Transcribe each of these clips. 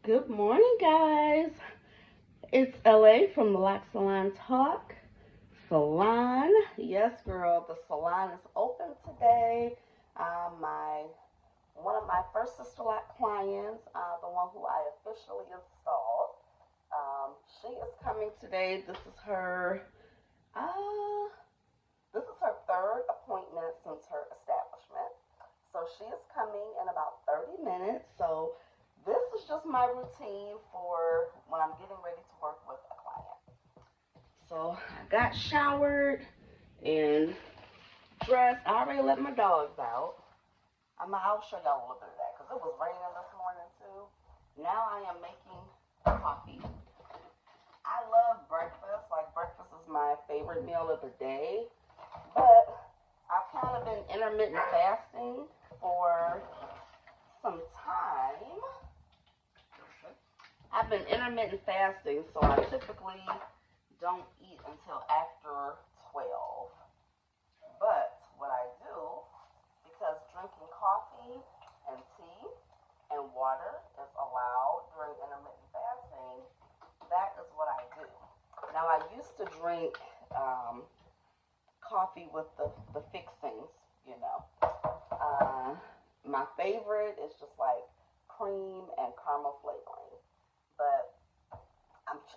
Good morning, guys. It's LA from the Lock Salon Talk. Salon. Yes, girl, the salon is open today. My One of my first Sister Lock clients, the one who I officially installed, she is coming today. Uh, this is her third appointment since her establishment. So she is coming in about 30 minutes. So this is just my routine for when I'm getting ready to work with a client. So I got showered and dressed. I already let my dogs out. I'll show y'all a little bit of that because it was raining this morning too. Now I am making coffee. I love breakfast. Like, breakfast is my favorite meal of the day. But I've kind of been intermittent fasting for some time. I've been intermittent fasting, so I typically don't eat until after 12. But what I do, because drinking coffee and tea and water is allowed during intermittent fasting, that is what I do. Now, I used to drink coffee with the fixings, you know. My favorite is just like cream and caramel flavoring. But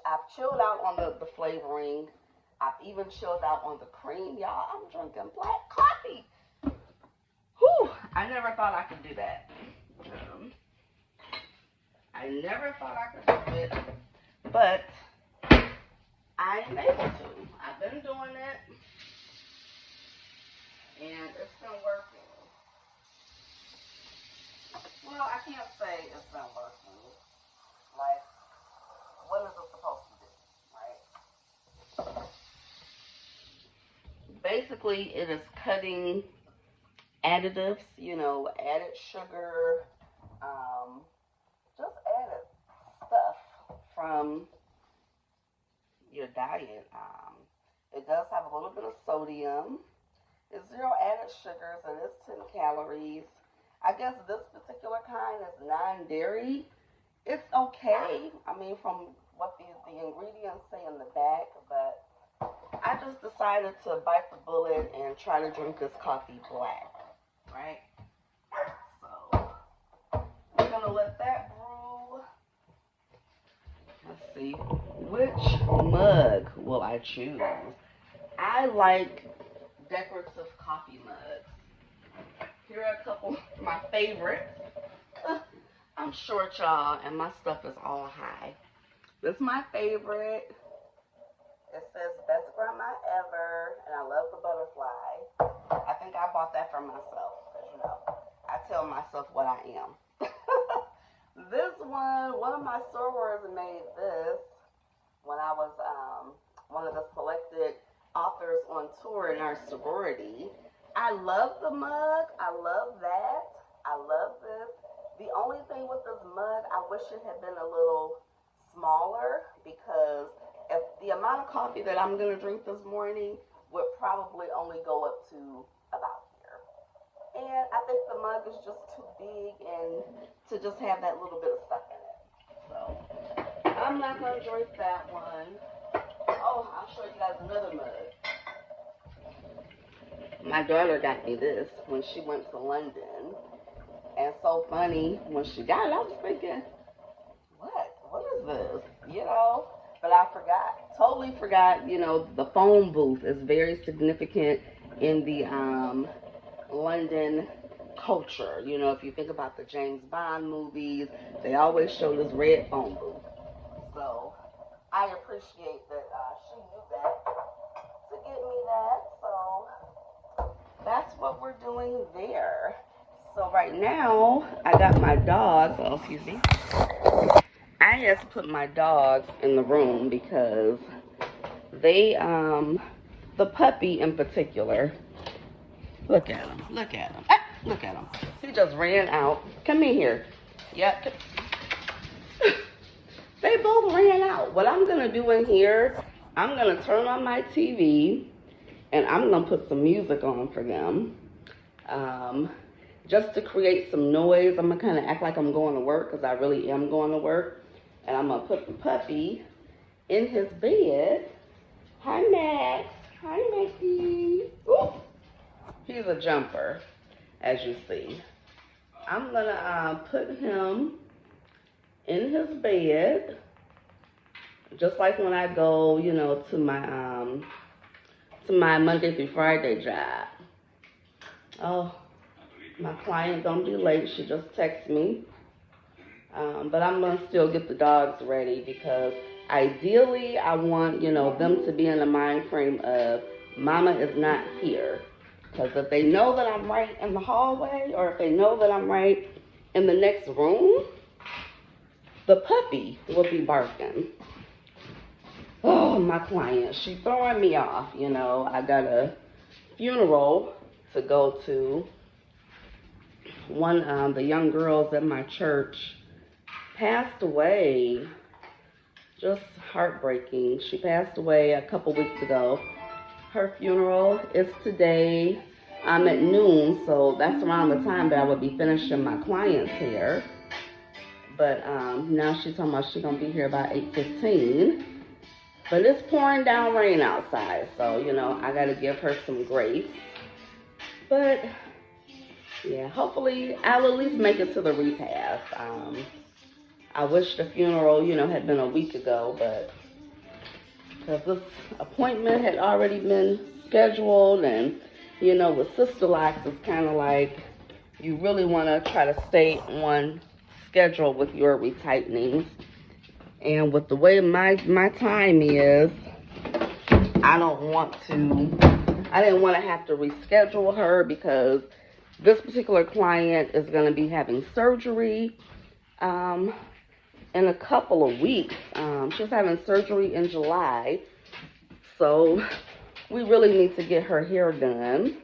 I've chilled out on the flavoring. I've even chilled out on the cream. Y'all, I'm drinking black coffee. Whew, I never thought I could do that. I never thought I could do it, but I am able to. I've been doing it, and it's been working. Well, I can't say it's been working. Like, what is it supposed to do, right? Basically, it is cutting additives, added sugar, just added stuff from your diet. It does have a little bit of sodium. It's zero added sugars. It is 10 calories. I guess this particular kind is non-dairy. It's okay. I mean, from what the ingredients say in the back, but I just decided to bite the bullet and try to drink this coffee black, right? So we're gonna let that brew. Let's see, which mug will I choose? I like decorative coffee mugs. Here are a couple of my favorites. I'm short, y'all, and my stuff is all high. This is my favorite. It says best grandma ever, and I love the butterfly. I think I bought that for myself, because, I tell myself what I am. This one of my sorors made this when I was one of the selected authors on tour in our sorority. I love the mug. I love that. I love this. The only thing with this mug, I wish it had been a little smaller, because if the amount of coffee that I'm going to drink this morning would probably only go up to about here. And I think the mug is just too big and to just have that little bit of stuff in it. So I'm not going to drink that one. Oh, I'll show you guys another mug. My daughter got me this when she went to London. And so funny, when she got it, I was thinking, what is this? But I forgot, totally forgot, the phone booth is very significant in the London culture. If you think about the James Bond movies, they always show this red phone booth. So I appreciate that she knew that to get me that. So that's what we're doing there. So right now, I got my dog, excuse me. I just put my dogs in the room because they, the puppy in particular, look at him, look at him, look at him. He just ran out. Come in here. Yep. They both ran out. What I'm going to do in here, I'm going to turn on my TV and I'm going to put some music on for them. just to create some noise. I'm going to kind of act like I'm going to work because I really am going to work. And I'm going to put the puppy in his bed. Hi, Max. Hi, Maxie. Ooh. He's a jumper, as you see. I'm going to put him in his bed, just like when I go, you know, to my Monday through Friday job. Oh, my client don't be late. She just texts me. But I'm going to still get the dogs ready because ideally I want, you know, them to be in the mind frame of mama is not here. Because if they know that I'm right in the hallway or if they know that I'm right in the next room, the puppy will be barking. Oh, my client, she throwing me off, you know. I got a funeral to go to. One, the young girls at my church passed away. Just heartbreaking. She passed away a couple weeks ago. Her funeral is today. I'm at noon, so that's around the time that I would be finishing my client's hair. But now she's talking about she's going to be here about 8:15. But it's pouring down rain outside, so, you know, I got to give her some grace. But, yeah, hopefully I'll at least make it to the repast. I wish the funeral, you know, had been a week ago, but because this appointment had already been scheduled, and, you know, with Sister Locks, it's kind of like you really want to try to stay on schedule with your retightening. And with the way my time is, I didn't want to have to reschedule her because this particular client is going to be having surgery in a couple of weeks. She's having surgery in July. So we really need to get her hair done.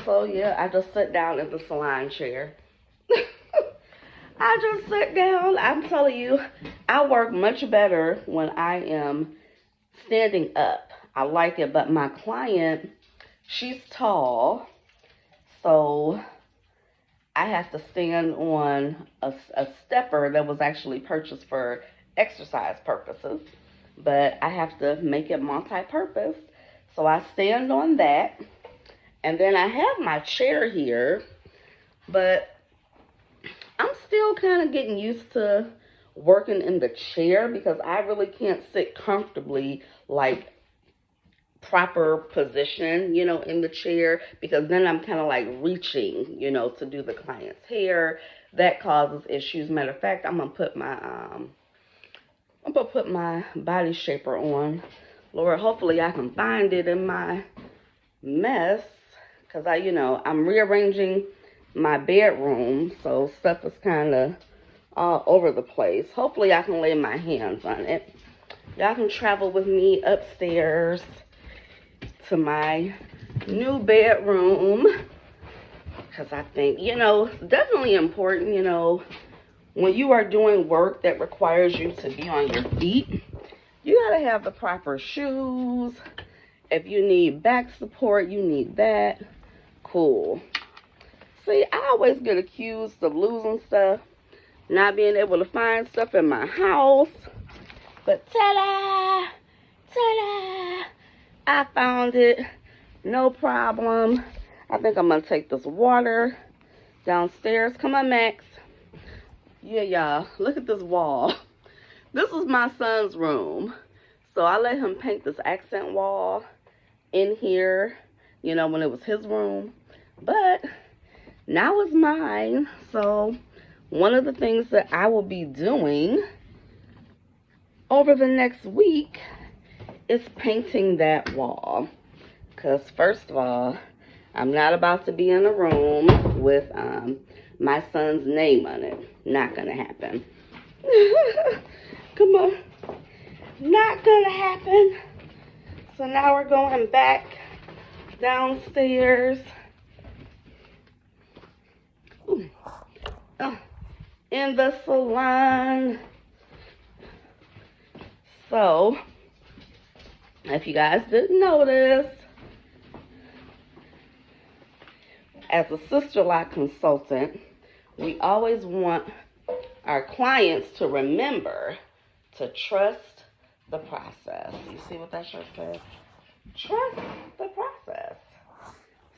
So yeah, I just sit down in the salon chair. I just sit down. I'm telling you, I work much better when I am standing up. I like it, but my client, she's tall, so I have to stand on a stepper that was actually purchased for exercise purposes, but I have to make it multi-purpose. So I stand on that, and then I have my chair here, but I'm still kind of getting used to working in the chair because I really can't sit comfortably, like proper position, you know, in the chair, because then I'm kind of like reaching, you know, to do the client's hair. That causes issues. Matter of fact, I'm gonna put my body shaper on. Lord, hopefully I can find it in my mess, because I'm rearranging my bedroom, so stuff is kind of all over the place. Hopefully I can lay my hands on it. Y'all can travel with me upstairs to my new bedroom, because I think, it's definitely important, when you are doing work that requires you to be on your feet, you got to have the proper shoes. If you need back support, you need that. Cool. See, I always get accused of losing stuff, not being able to find stuff in my house. But ta-da! Ta-da! I found it. No problem. I think I'm going to take this water downstairs. Come on, Max. Yeah, y'all. Look at this wall. This is my son's room. So I let him paint this accent wall in here, when it was his room. But now it's mine. So one of the things that I will be doing over the next week is painting that wall. Because first of all, I'm not about to be in a room with my son's name on it. Not going to happen. Come on. Not going to happen. So now we're going back downstairs. Ooh. Oh, in the salon. So, if you guys didn't notice, as a Sisterlock consultant, we always want our clients to remember to trust the process. You see what that shirt says? Trust the process.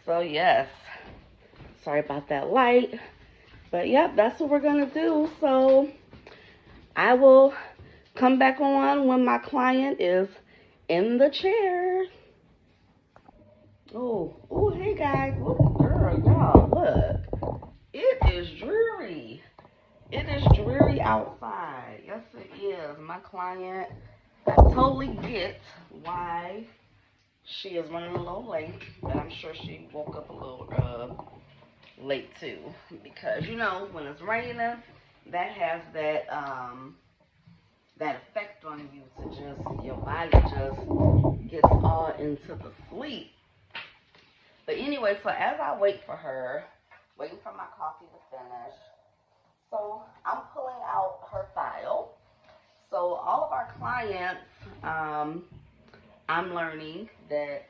So yes, sorry about that light. But yep, that's what we're going to do. So I will come back on when my client is in the chair. Oh, hey guys. Look, girl, y'all, look. It is dreary. It is dreary outside. Yes, it is. My client, I totally get why she is running a little late, but I'm sure she woke up a little late too, because you know when it's raining, that has that effect on you to just your body just gets all into the sleep. But anyway, so as I wait for her, waiting for my coffee to finish, so I'm pulling out her file. So all of our clients, I'm learning that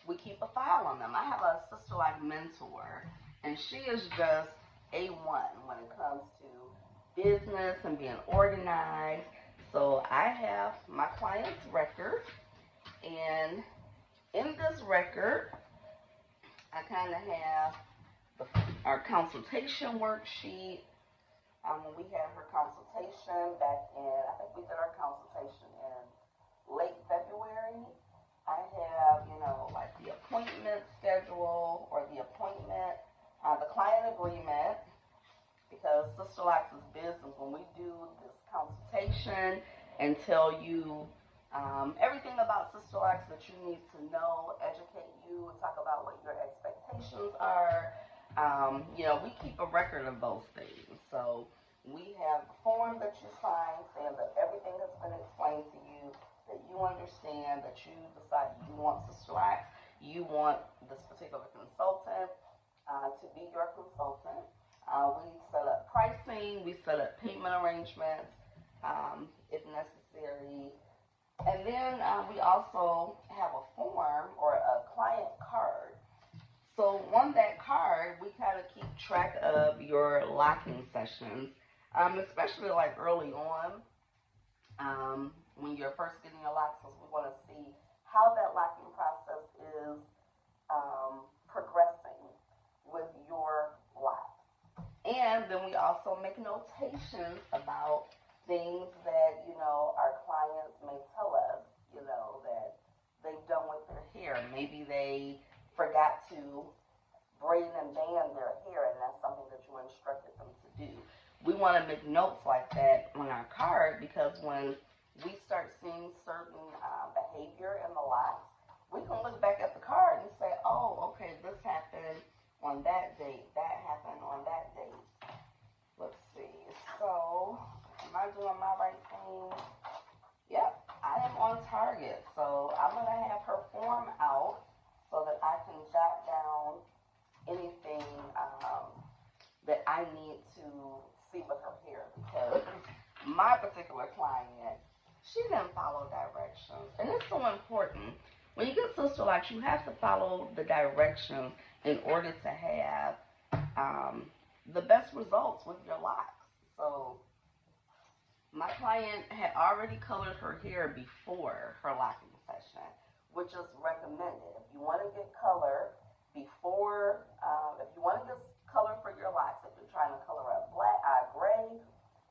we keep a file on them. I have a sister-like mentor, and she is just A1 when it comes to business and being organized. So I have my client's record, and in this record, I kind of have our consultation worksheet. When we had her consultation back in, I think we did our consultation in late February. I have, like the appointment schedule or the appointment, the client agreement, because Sister Locks is business. When we do this consultation and tell you everything about Sister Locks that you need to know, educate you, and talk about what your expectations are, we keep a record of those things. So we have a form that you sign saying that everything has been explained to you, that you understand, that you decide you want Sister Locks, you want this particular consultant to be your consultant. We set up pricing, we set up payment arrangements if necessary. And then we also have a form or a client card. So on that card, we kind of keep track of your locking sessions, especially like early on. When you're first getting your locks, we want to see how that locking process is progressing with your locks. And then we also make notations about things that, our clients may tell us, that they've done with their hair. Maybe they forgot to braid and band their hair, and that's something that you instructed them to do. We want to make notes like that on our card, because when we start seeing certain behavior in the locks, we can look back at the card and say, oh, okay, this happened on that date, that happened on that date. Let's see. So, am I doing my right thing? Yep, I am on target. So, I'm going to have her form out so that I can jot down anything that I need to see with her hair, because my particular client, she didn't follow directions. And it's so important. When you get Sister Locks, you have to follow the directions in order to have the best results with your locks. So my client had already colored her hair before her locking session, which is recommended. If you want to get color before, if you want to get color for your locks, if you're trying to color a black, gray,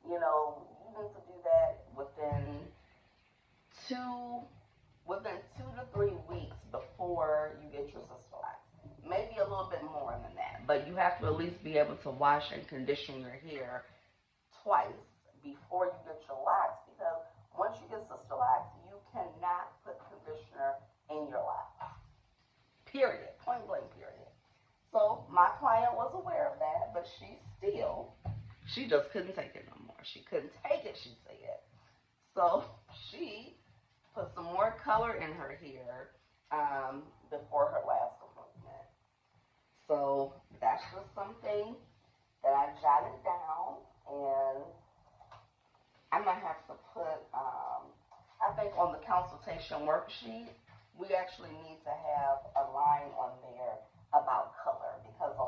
you need to do that within 2 to 3 weeks before you get your Sister Locks. Maybe a little bit more than that, but you have to at least be able to wash and condition your hair twice before you get your locks, because once you get Sister Locks, you cannot put conditioner in your locks. Period. Point blank, period. So my client was aware of that, but she just couldn't take it no more. She couldn't take it, she said. So she put some more color in her hair before her last appointment. So that's just something that I jotted down, and I'm going to have to put, I think on the consultation worksheet, we actually need to have a line on there about color, because a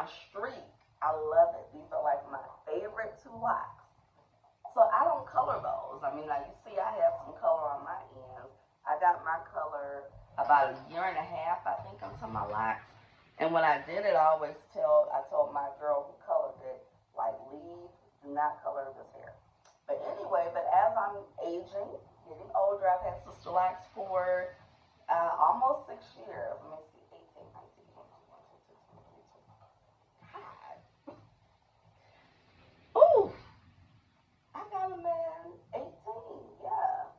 my streak. I love it. These are like my favorite two locks. So I don't color those. I mean, like you see, I have some color on my ends. I got my color about a year and a half, I think, onto my locks. And when I did it, I told my girl who colored it, like, leave, do not color this hair. But anyway, but as I'm aging, getting older, I've had sister locks for almost 6 years. Let me see, 18, 19, 20, 21, 22, 23, 24. God. Ooh, I got a man 18, yeah.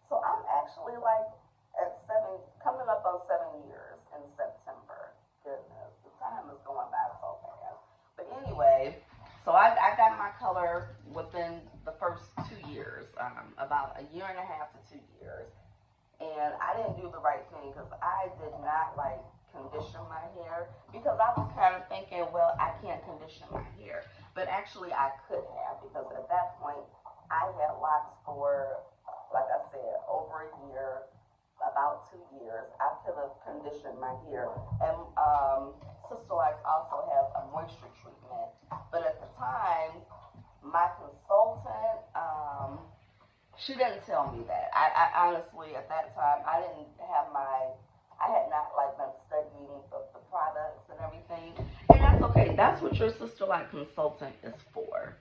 So I'm actually like at 7, coming up on 7 years in September. Goodness, the time is going by so fast. But anyway, so I got my color within the first 2 years, about a year and a half to 2 years. And I didn't do the right thing because I did not like condition my hair because I was kind of thinking, well, I can't condition my hair. But actually, I could have because at that point, I had locks for, like I said, over a year, about 2 years. I could have conditioned my hair. And Sister Locks also has a moisture treatment. But at the time, my consultant, she didn't tell me that. I honestly, at that time, I had not like been studying the products and everything. And that's okay. That's what your Sister Like consultant is for.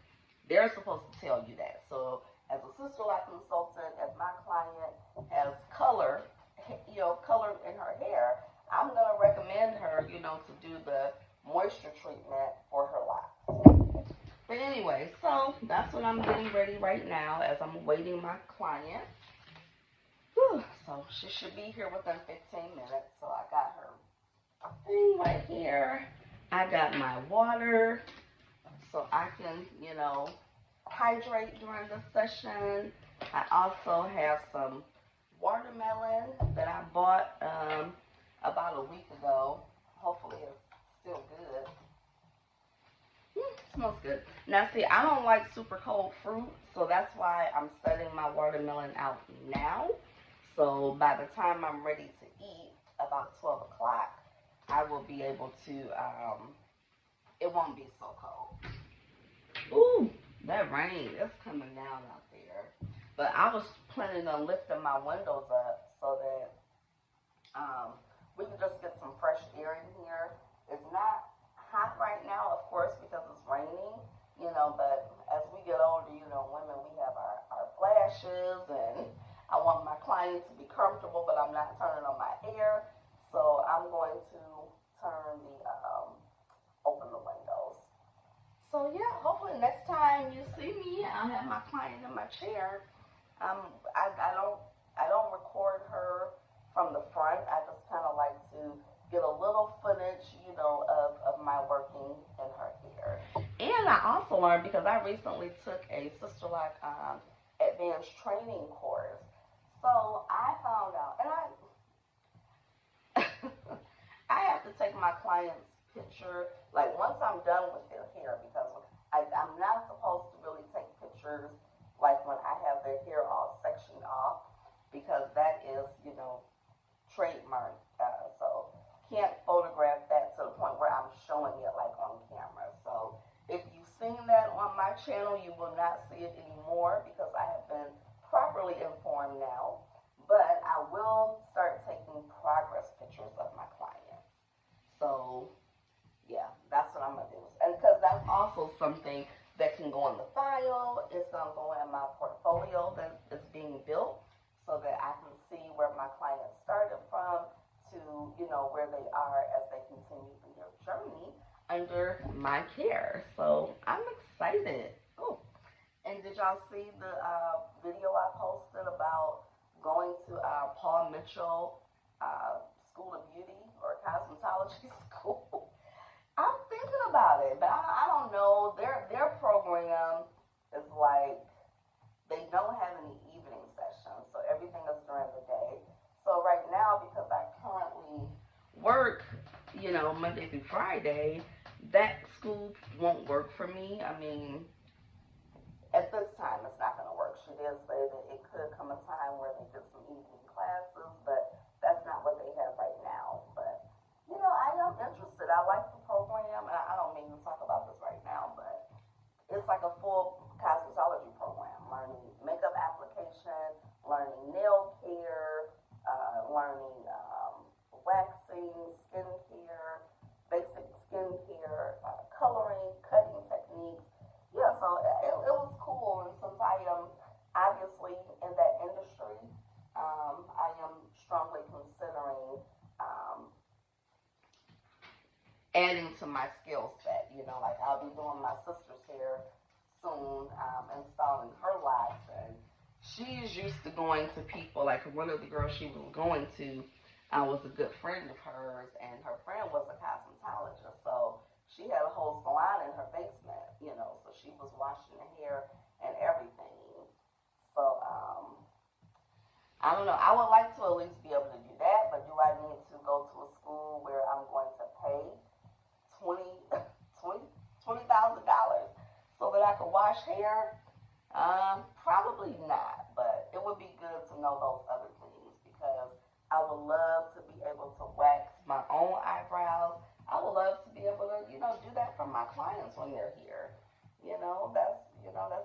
They're supposed to tell you that. So as a Sister Like consultant, if my client has color, color in her hair, I'm going to recommend her, to do the moisture treatment for her locks. But anyway, so that's what I'm getting ready right now as I'm awaiting my client. Whew, so she should be here within 15 minutes. So I got her thing right here. I got my water so I can, hydrate during the session. I also have some watermelon that I bought about a week ago. Hopefully it's still good. Smells good. Now see, I don't like super cold fruit, so that's why I'm setting my watermelon out now. So by the time I'm ready to eat, about 12 o'clock, I will be able to, it won't be so cold. Ooh, that rain is coming down out there. But I was planning on lifting my windows up so that we can just get some fresh air in here. It's not hot right now, of course, because it's raining, but as we get older, women, we have our flashes, and I want my client to be comfortable, but I'm not turning on my air, so I'm going to open the windows. So yeah, hopefully next time you see me, I'll have my client in my chair. I don't record her from the front. I just kind of like to get a little footage, of my working in her hair. And I also learned because I recently took a Sister Like advanced training course. So I found out, and I have to take my client's picture, like once I'm done with their hair, because I'm not supposed to really take pictures like when I have their hair all sectioned off, because that is, trademark. So can't photograph that to the point where I'm showing it like on camera. So if you've seen that on my channel, you will not see it anymore because I have been properly informed now. But I will start taking progress pictures of my clients. So yeah, that's what I'm gonna do. And because that's also something that can go in the file, it's gonna go in my portfolio that is being built, so that I can see where my clients started from to, where they are as they continue their journey under my care. So I'm excited. Oh, and did y'all see the video I posted about going to Paul Mitchell School of Beauty or cosmetology school? I'm thinking about it, but I don't know. Their program is like, they don't have any evening sessions, so everything is during the day. So right now, because I currently work, Monday through Friday, that school won't work for me. I mean, at this time, it's not going to work. She did say that it could come a time where they get some evening classes, but that's not what they have right now. But, I am interested. I like the program, and I don't mean adding to my skill set. You know, like I'll be doing my sister's hair soon, installing her locks, and she's used to going to people. Like one of the girls she was going to was a good friend of hers, and her friend was a cosmetologist, so she had a whole salon in her basement. You know, so she was washing the hair and everything. So I don't know. I would like to at least be able to do that, but do I need to go to a school where I'm going to pay $20,000 so that I can wash hair? Probably not, but it would be good to know those other things because I would love to be able to wax my own eyebrows. I would love to be able to, do that for my clients when they're here.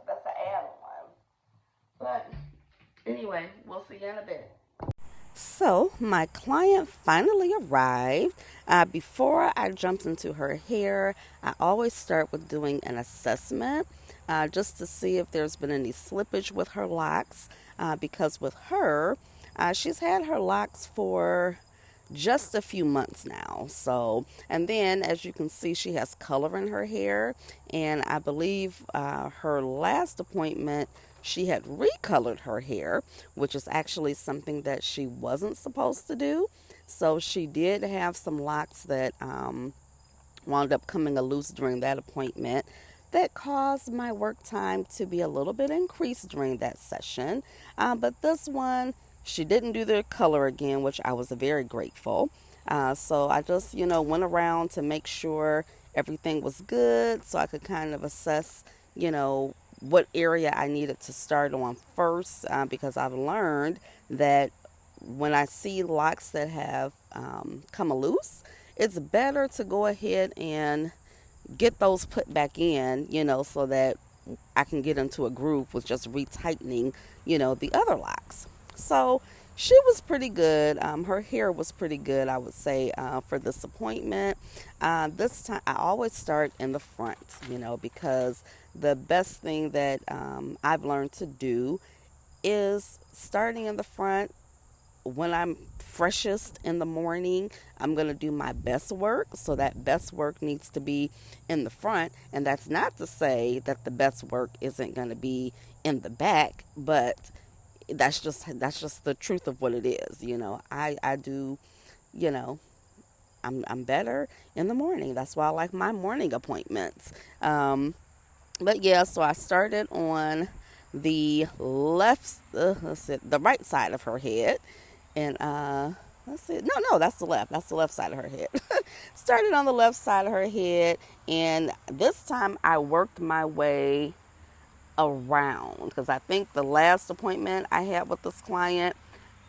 That's an add-on. But anyway, we'll see you in a bit. So, my client finally arrived. Before I jumped into her hair, I always start with doing an assessment just to see if there's been any slippage with her locks. Because with her, she's had her locks for just a few months now. So, and then as you can see, she has color in her hair. And I believe her last appointment, she had recolored her hair, which is actually something that she wasn't supposed to do. So she did have some locks that wound up coming loose during that appointment that caused my work time to be a little bit increased during that session. But this one, she didn't do the color again, which I was very grateful. So I just, went around to make sure everything was good so I could kind of assess, what area I needed to start on first because I've learned that when I see locks that have come loose, it's better to go ahead and get those put back in, so that I can get into a groove with just retightening, the other locks. So she was pretty good. Her hair was pretty good, I would say, for this appointment. This time, I always start in the front, because the best thing that I've learned to do is starting in the front. When I'm freshest in the morning, I'm going to do my best work. So that best work needs to be in the front. And that's not to say that the best work isn't going to be in the back, but that's just the truth of what it is. I do, I'm better in the morning. That's why I like my morning appointments. But yeah, so I started on the the right side of her head. And let's see. No, that's the left. That's the left side of her head. Started on the left side of her head, and this time I worked my way around because I think the last appointment I had with this client,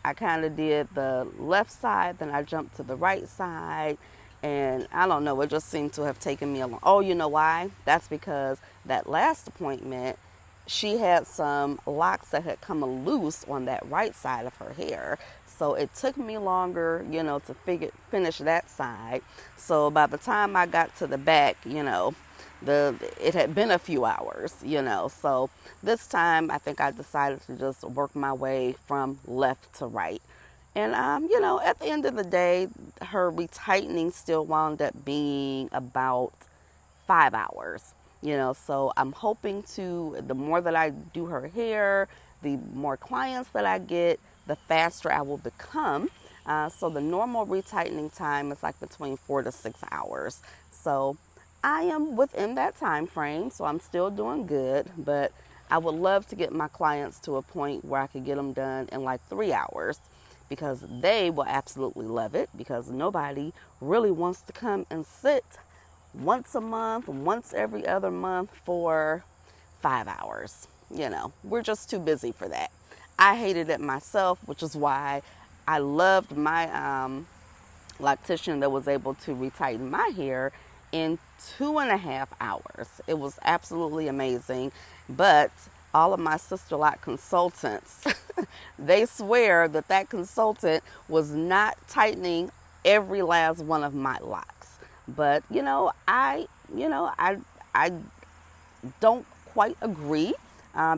I kind of did the left side, then I jumped to the right side, and I don't know, it just seemed to have taken me along. Oh, you know why? That's because that last appointment, she had some locks that had come loose on that right side of her hair. So it took me longer, to finish that side. So by the time I got to the back, it had been a few hours, So this time I think I decided to just work my way from left to right. And, at the end of the day, her retightening still wound up being about 5 hours. So I'm hoping the more that I do her hair, the more clients that I get, the faster I will become. So the normal retightening time is like between 4 to 6 hours. So I am within that time frame, so I'm still doing good, but I would love to get my clients to a point where I could get them done in like 3 hours because they will absolutely love it because nobody really wants to come and sit once a month, once every other month for 5 hours. We're just too busy for that. I hated it myself, which is why I loved my loctician that was able to retighten my hair in 2.5 hours. It was absolutely amazing. But all of my sister lock consultants, they swear that consultant was not tightening every last one of my locks. But I don't quite agree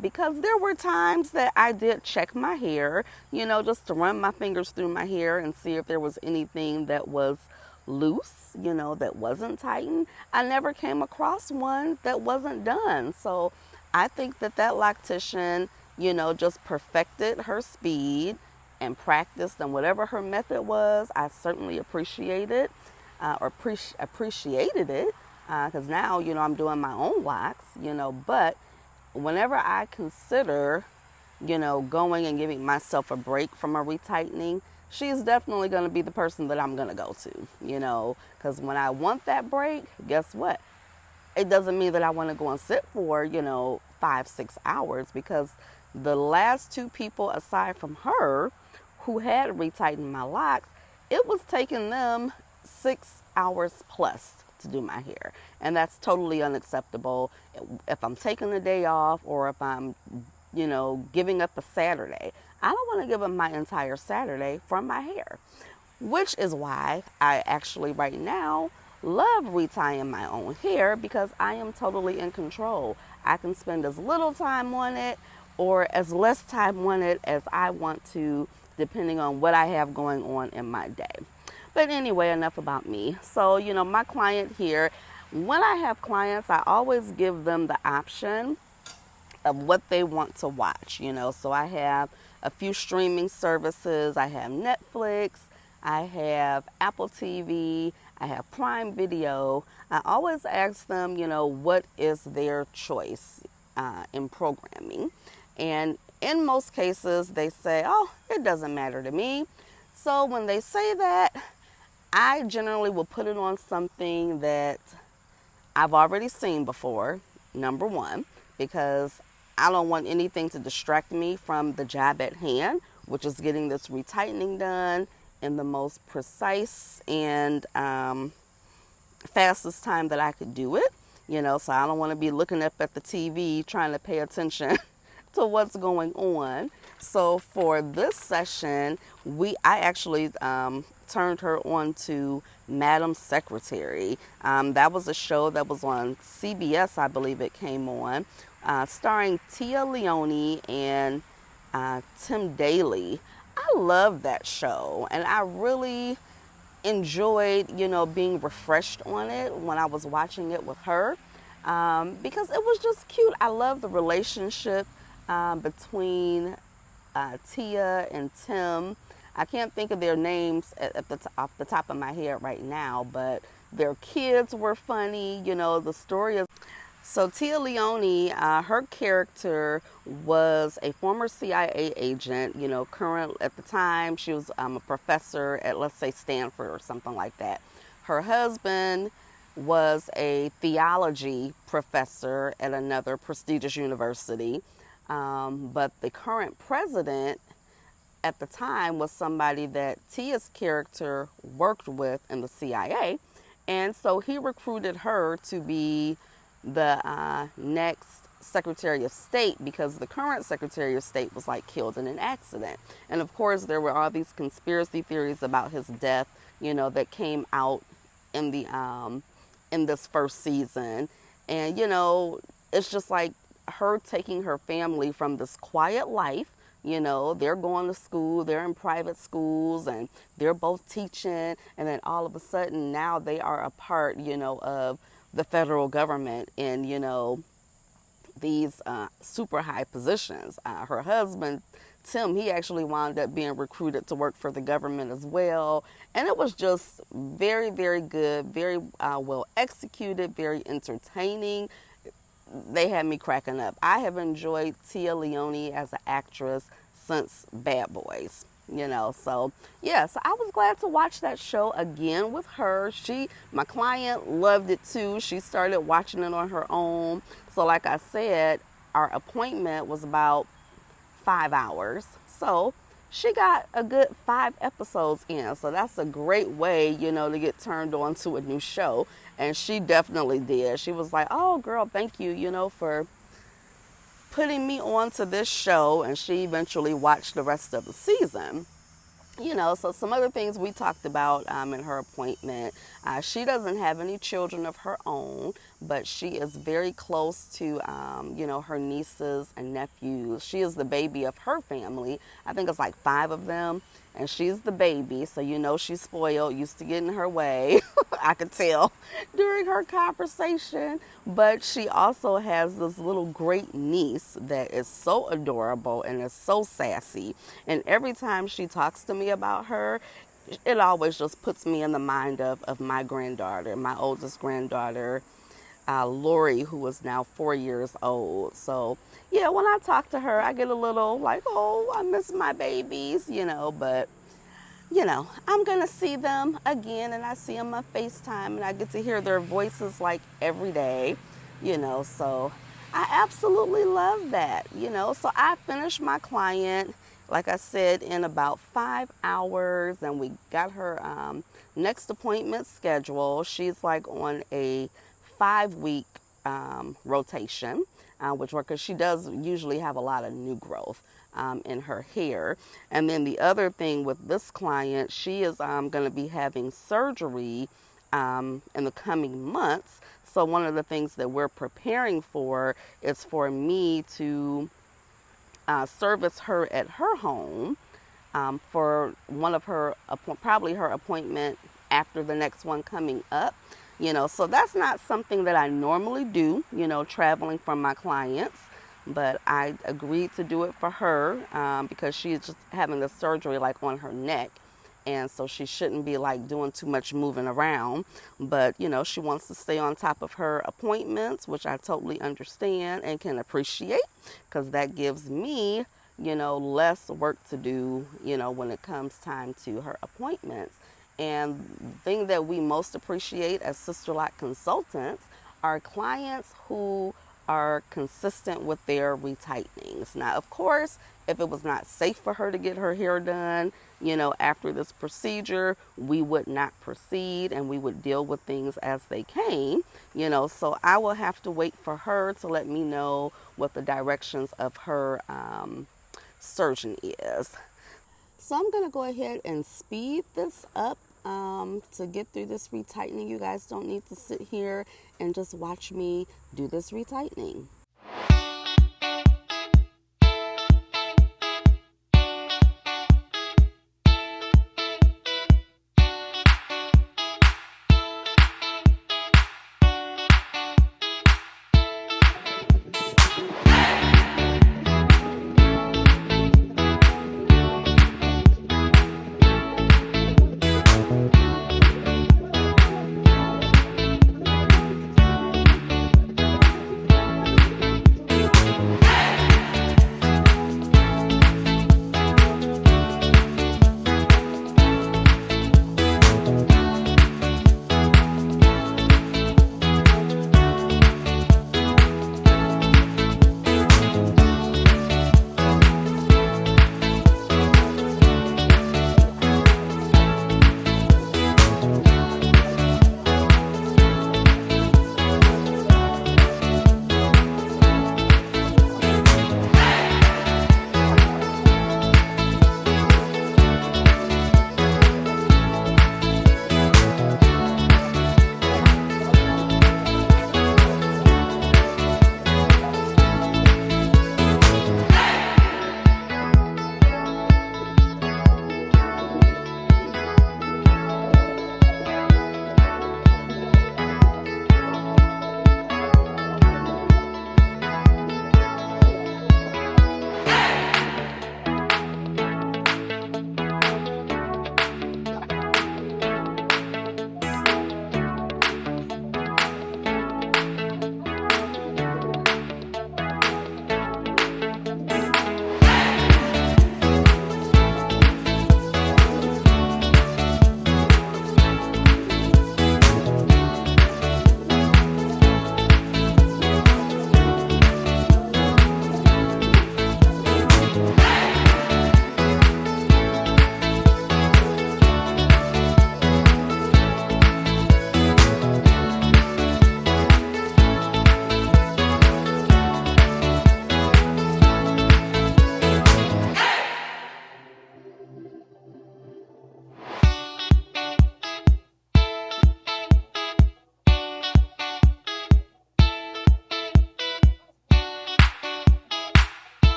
because there were times that I did check my hair, just to run my fingers through my hair and see if there was anything that was loose, that wasn't tightened. I never came across one that wasn't done. So I think that loctician, just perfected her speed and practiced, and whatever her method was, I certainly appreciated it, because now, I'm doing my own locks, but whenever I consider, going and giving myself a break from a retightening, she's definitely going to be the person that I'm going to go to, because when I want that break, guess what? It doesn't mean that I want to go and sit for, 5-6 hours, because the last two people aside from her who had retightened my locks, it was taking them 6 hours plus to do my hair. And that's totally unacceptable. If I'm taking a day off, or if I'm, giving up a Saturday, I don't want to give up my entire Saturday for my hair, which is why I actually right now love retying my own hair, because I am totally in control. I can spend as little time on it or as less time on it as I want to, depending on what I have going on in my day. But anyway, enough about me. So, my client here, when I have clients, I always give them the option of what they want to watch, So I have a few streaming services. I have Netflix, I have Apple TV, I have Prime Video. I always ask them, what is their choice in programming. And in most cases, they say, oh, it doesn't matter to me. So when they say that, I generally will put it on something that I've already seen before, number one, because I don't want anything to distract me from the job at hand, which is getting this retightening done in the most precise and fastest time that I could do it. So I don't want to be looking up at the TV trying to pay attention to what's going on. So for this session, I actually turned her on to Madam Secretary. That was a show that was on CBS, I believe it came on, starring Tia Leone and Tim Daly. I love that show, and I really enjoyed, being refreshed on it when I was watching it with her, because it was just cute. I love the relationship between Tia and Tim. I can't think of their names off the top of my head right now, but their kids were funny. The story is... So Tia Leone, her character was a former CIA agent, current at the time. She was a professor at, let's say, Stanford or something like that. Her husband was a theology professor at another prestigious university. But the current president at the time was somebody that Tia's character worked with in the CIA. And so he recruited her to be the next Secretary of State, because the current Secretary of State was killed in an accident. And of course, there were all these conspiracy theories about his death, that came out in the in this first season. And it's just her taking her family from this quiet life. They're going to school, they're in private schools, and they're both teaching, and then all of a sudden now they are a part, of the federal government in, these super high positions. Her husband, Tim, he actually wound up being recruited to work for the government as well. And it was just very, very good, very well executed, very entertaining. They had me cracking up. I have enjoyed Tia Leone as an actress since Bad Boys. So yeah, so I was glad to watch that show again with her. My client loved it too. She started watching it on her own. So like I said, our appointment was about 5 hours. So she got a good 5 episodes in. So that's a great way, to get turned on to a new show. And she definitely did. She was like, oh girl, thank you, for putting me on to this show. And she eventually watched the rest of the season. So some other things we talked about in her appointment. She doesn't have any children of her own, but she is very close to, her nieces and nephews. She is the baby of her family. I think it's 5 of them. and she's the baby, so you know she's spoiled, used to get in her way. I could tell during her conversation. But she also has this little great niece that is so adorable and is so sassy. And every time she talks to me about her, it always just puts me in the mind of my granddaughter, my oldest granddaughter, Lori, who is now 4 years old. So, yeah, when I talk to her, I get a little like, oh, I miss my babies, but, I'm going to see them again, and I see them on FaceTime, and I get to hear their voices like every day, so I absolutely love that, So I finished my client, like I said, in about 5 hours, and we got her next appointment scheduled. She's like on a 5-week rotation, which because she does usually have a lot of new growth in her hair. And then the other thing with this client, she is going to be having surgery in the coming months. So one of the things that we're preparing for is for me to service her at her home for one of her, probably her appointment after the next one coming up. So that's not something that I normally do, traveling from my clients, but I agreed to do it for her because she's just having the surgery like on her neck. And so she shouldn't be like doing too much moving around, but she wants to stay on top of her appointments, which I totally understand and can appreciate, because that gives me, less work to do, when it comes time to her appointments. And the thing that we most appreciate as Sisterlock consultants are clients who are consistent with their retightenings. Now, of course, if it was not safe for her to get her hair done, after this procedure, we would not proceed and we would deal with things as they came, so I will have to wait for her to let me know what the directions of her surgeon is. So I'm going to go ahead and speed this up to get through this retightening. You guys don't need to sit here and just watch me do this retightening.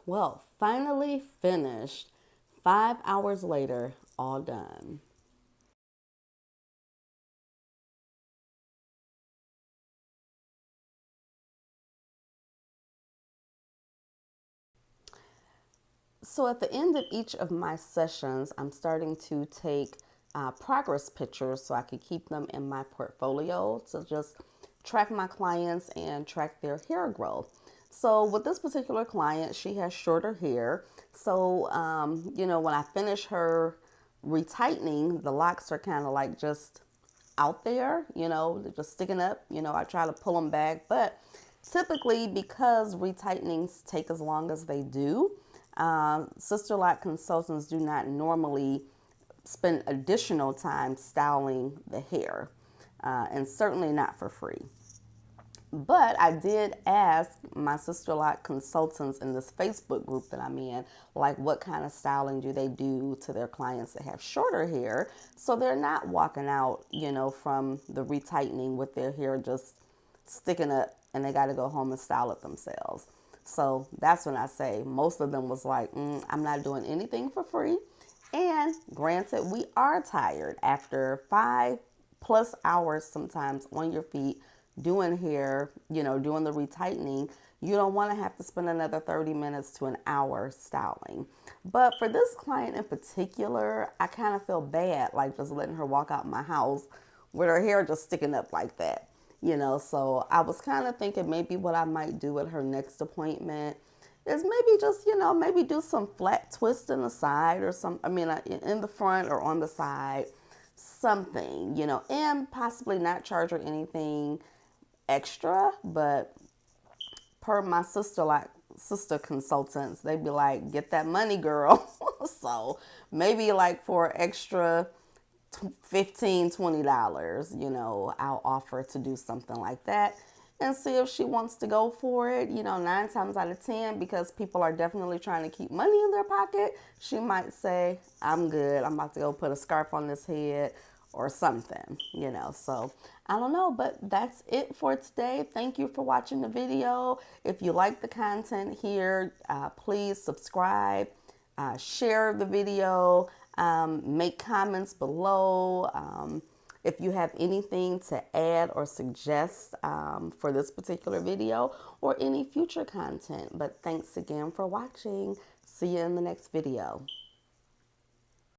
Well, finally finished. 5 hours later, all done. So at the end of each of my sessions, I'm starting to take progress pictures so I can keep them in my portfolio to just track my clients and track their hair growth. So with this particular client, she has shorter hair. So, when I finish her retightening, the locks are kind of like just out there, they're just sticking up. I try to pull them back, but typically because retightenings take as long as they do, Sister Lot consultants do not normally spend additional time styling the hair, and certainly not for free. But I did ask my sister lot consultants in this Facebook group that I'm in, like what kind of styling do they do to their clients that have shorter hair so they're not walking out, from the retightening with their hair just sticking up and they got to go home and style it themselves. So that's when I say most of them was like, I'm not doing anything for free. And granted, we are tired after 5+ hours sometimes on your feet doing hair, doing the retightening. You don't want to have to spend another 30 minutes to an hour styling. But for this client in particular, I kind of feel bad, like just letting her walk out my house with her hair just sticking up like that. So I was kind of thinking maybe what I might do at her next appointment is maybe just, maybe do some flat twist in the side or in the front or on the side, something, and possibly not charge her anything extra, but per my sister consultants, they'd be like, get that money, girl. So maybe like for extra $15-$20, I'll offer to do something like that and see if she wants to go for it. 9 times out of 10, because people are definitely trying to keep money in their pocket, she might say, I'm good. I'm about to go put a scarf on this head or something. So I don't know, but that's it for today. Thank you for watching the video. If you like the content here, please subscribe, share the video, make comments below. If you have anything to add or suggest for this particular video or any future content. But thanks again for watching. See you in the next video.